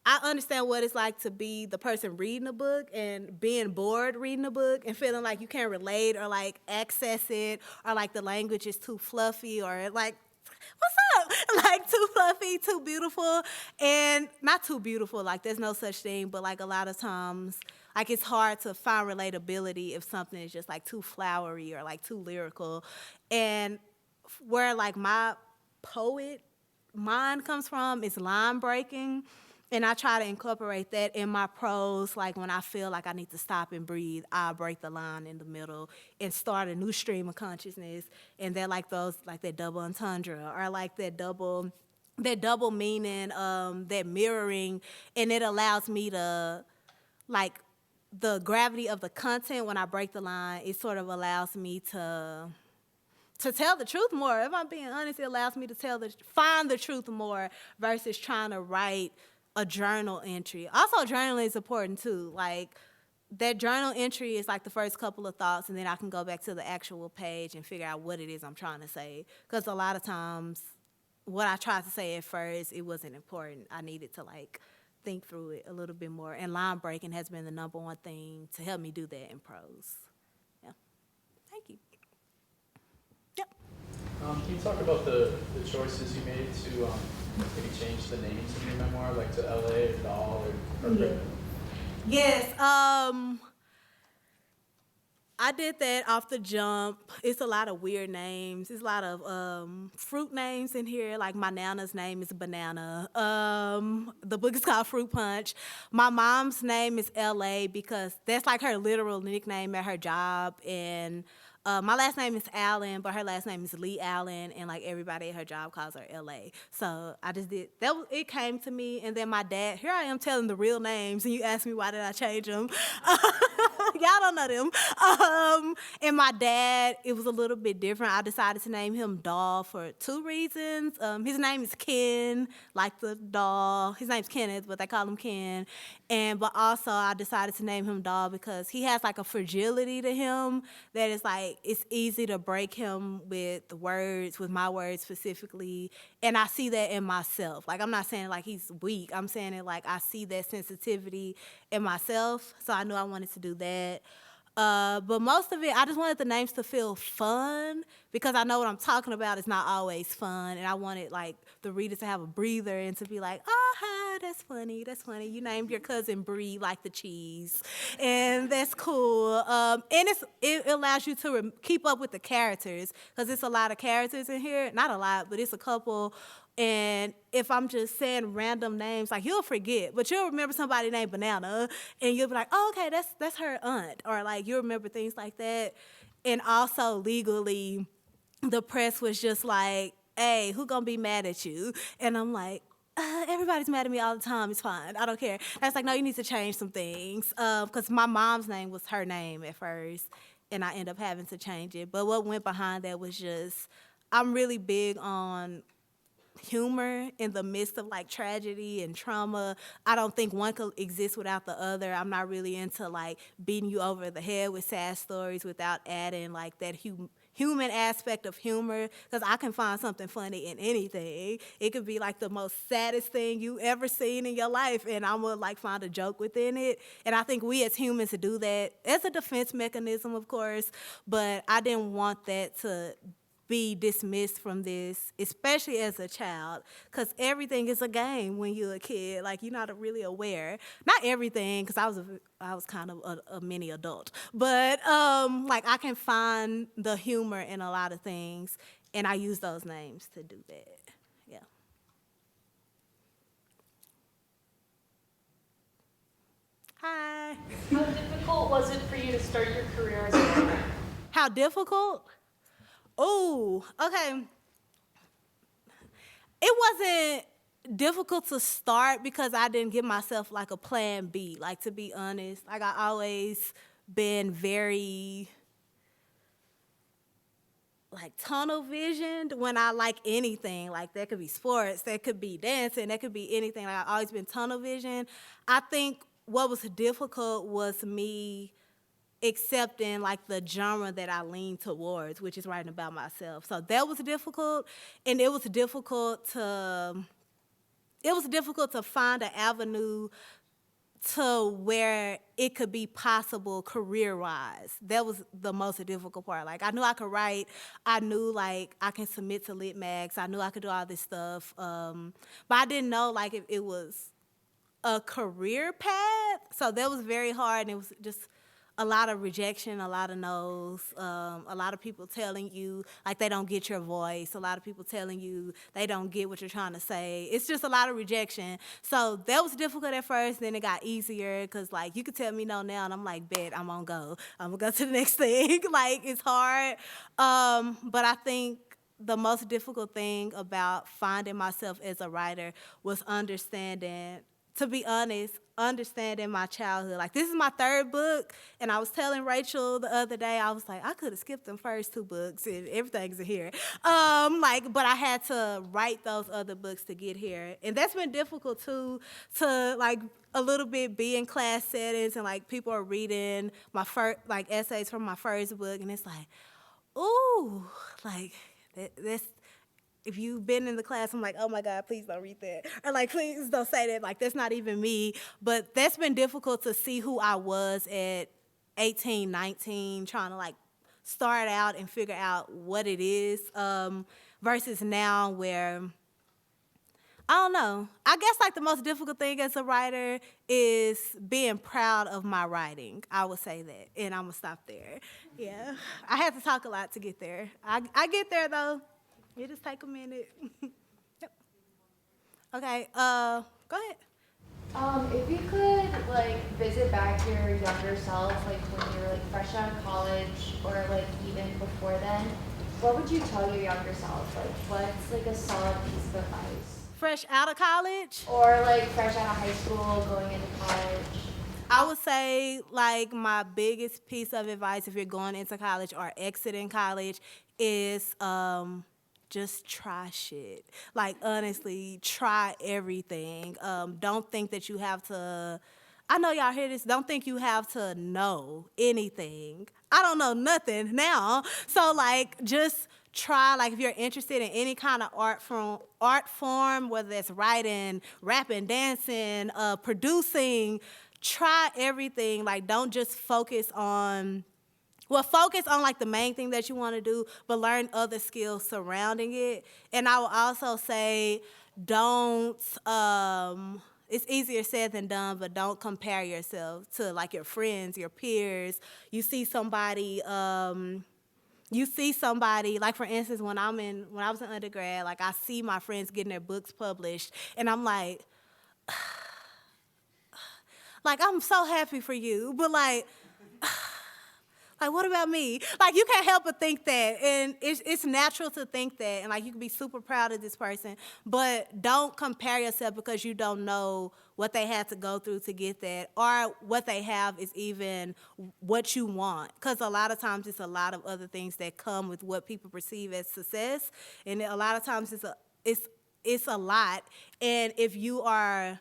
I understand what it's like to be the person reading a book and being bored reading a book and feeling like you can't relate or like access it, or like the language is too fluffy, or like, what's up? Like, too fluffy, too beautiful. And not too beautiful, like there's no such thing, but like a lot of times, like it's hard to find relatability if something is just like too flowery or like too lyrical. And where like my poet mind comes from is line breaking. And I try to incorporate that in my prose. Like, when I feel like I need to stop and breathe, I'll break the line in the middle and start a new stream of consciousness. And they're like those, like that double entendre, or like that double meaning, that mirroring. And it allows me to, like, the gravity of the content when I break the line, it sort of allows me to tell the truth more. If I'm being honest, it allows me to find the truth more versus trying to write a journal entry. Also, journaling is important too. Like, that journal entry is like the first couple of thoughts, and then I can go back to the actual page and figure out what it is I'm trying to say. Because a lot of times, what I tried to say at first, it wasn't important. I needed to like think through it a little bit more. And line breaking has been the number one thing to help me do that in prose. Yeah. Thank you. Yep. Can you talk about the choices you made to maybe change the names of your memoir, like to LA or Doll or Heartbreak? Yes. I did that off the jump. It's a lot of weird names. It's a lot of fruit names in here. Like, my Nana's name is Banana. The book is called Fruit Punch. My mom's name is LA because that's like her literal nickname at her job. And my last name is Allen, but her last name is Lee Allen, and like everybody at her job calls her LA. So I just did that. It came to me, and then my dad. Here I am telling the real names, and you ask me why did I change them? Y'all don't know them. And my dad, it was a little bit different. I decided to name him Doll for two reasons. His name is Ken, like the doll. His name's Kenneth, but they call him Ken. But also I decided to name him Doll because he has like a fragility to him that is like, it's easy to break him with words, with my words specifically. And I see that in myself. Like, I'm not saying like he's weak. I'm saying it like I see that sensitivity in myself. So I knew I wanted to do that. But most of it, I just wanted the names to feel fun because I know what I'm talking about is not always fun. And I wanted, like, the readers to have a breather and to be like, aha, that's funny, that's funny. You named your cousin Brie like the cheese. And that's cool. And it allows you to keep up with the characters because it's a lot of characters in here. Not a lot, but it's a couple. And if I'm just saying random names, like, you'll forget, but you'll remember somebody named Banana, and you'll be like, oh, okay, that's her aunt, or like you'll remember things like that. And also legally, the press was just like, hey, who gonna be mad at you? And I'm like, everybody's mad at me all the time. It's fine. I don't care. That's like, no, you need to change some things because my mom's name was her name at first, and I ended up having to change it. But what went behind that was just, I'm really big on humor in the midst of like tragedy and trauma. I don't think one could exist without the other. I'm not really into like beating you over the head with sad stories without adding like that human aspect of humor, because I can find something funny in anything. It could be like the most saddest thing you ever seen in your life, and I'm gonna like find a joke within it. And I think we as humans do that as a defense mechanism, of course, but I didn't want that to be dismissed from this, especially as a child, because everything is a game when you're a kid. Like, you're not really aware. Not everything, because I was kind of a mini adult, but like I can find the humor in a lot of things, and I use those names to do that. Yeah. Hi. How difficult was it for you to start your career as a writer? How difficult? Oh, okay. It wasn't difficult to start because I didn't give myself like a plan B. Like, to be honest, like I always been very like tunnel visioned when I like anything. Like, that could be sports, that could be dancing, that could be anything. Like, I've always been tunnel visioned. I think what was difficult was me accepting like the genre that I lean towards, which is writing about myself. So that was difficult, and it was difficult to find an avenue to where it could be possible career-wise. That was the most difficult part. Like, I knew I could write. I knew, like, I can submit to lit mags. I knew I could do all this stuff. But I didn't know, like, if it was a career path. So that was very hard, and it was just a lot of rejection, a lot of no's, a lot of people telling you like they don't get your voice, a lot of people telling you they don't get what you're trying to say. It's just a lot of rejection. So that was difficult at first, then it got easier because like you could tell me no now and I'm like, bet, I'm gonna go to the next thing. Like, it's hard. But I think the most difficult thing about finding myself as a writer was understanding, to be honest, understanding my childhood. Like, this is my third book, and I was telling Rachel the other day, I was like, I could have skipped them first two books, and everything's in here. But I had to write those other books to get here, and that's been difficult too, to like a little bit be in class settings, and like people are reading my first like essays from my first book, and it's like, ooh, like that's. If you've been in the class, I'm like, oh my God, please don't read that. Or like, please don't say that. Like, that's not even me. But that's been difficult to see who I was at 18, 19, trying to like start out and figure out what it is, versus now where, I don't know. I guess like the most difficult thing as a writer is being proud of my writing. I would say that, and I'm gonna stop there. Yeah, I had to talk a lot to get there. I get there though. It just take a minute. Yep. Okay, go ahead. If you could like visit back your younger self, like when you were like fresh out of college or like even before then, what would you tell your younger self? Like, what's like a solid piece of advice? Fresh out of college? Or like fresh out of high school, going into college? I would say like my biggest piece of advice if you're going into college or exiting college is just try shit. Like, honestly, try everything. Don't think that you have to, I know y'all hear this, don't think you have to know anything. I don't know nothing now. So, like, just try, like, if you're interested in any kind of art form, whether it's writing, rapping, dancing, producing, try everything. Like, don't just focus on like the main thing that you want to do, but learn other skills surrounding it. And I will also say, don't, it's easier said than done, but don't compare yourself to like your friends, your peers. You see somebody, like for instance, when I was in undergrad, like I see my friends getting their books published, and I'm like I'm so happy for you, but like, what about me? Like, you can't help but think that, and it's natural to think that, and like you can be super proud of this person, but don't compare yourself because you don't know what they had to go through to get that, or what they have is even what you want. Because a lot of times it's a lot of other things that come with what people perceive as success, and a lot of times it's a lot. And if you are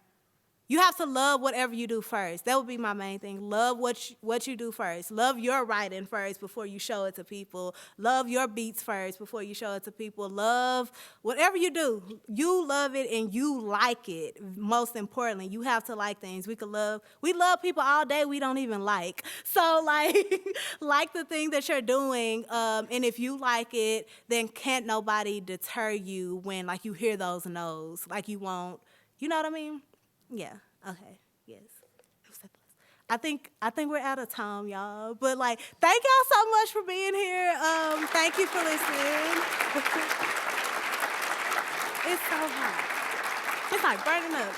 you have to love whatever you do first. That would be my main thing. Love what you do first. Love your writing first before you show it to people. Love your beats first before you show it to people. Love whatever you do. You love it and you like it. Most importantly, you have to like things. We love people all day we don't even like. So like the thing that you're doing, and if you like it, then can't nobody deter you when like you hear those no's. Like you won't, you know what I mean? Yeah. Okay. Yes. I think we're out of time, y'all. But like, thank y'all so much for being here. Thank you for listening. It's so hot. It's like burning up.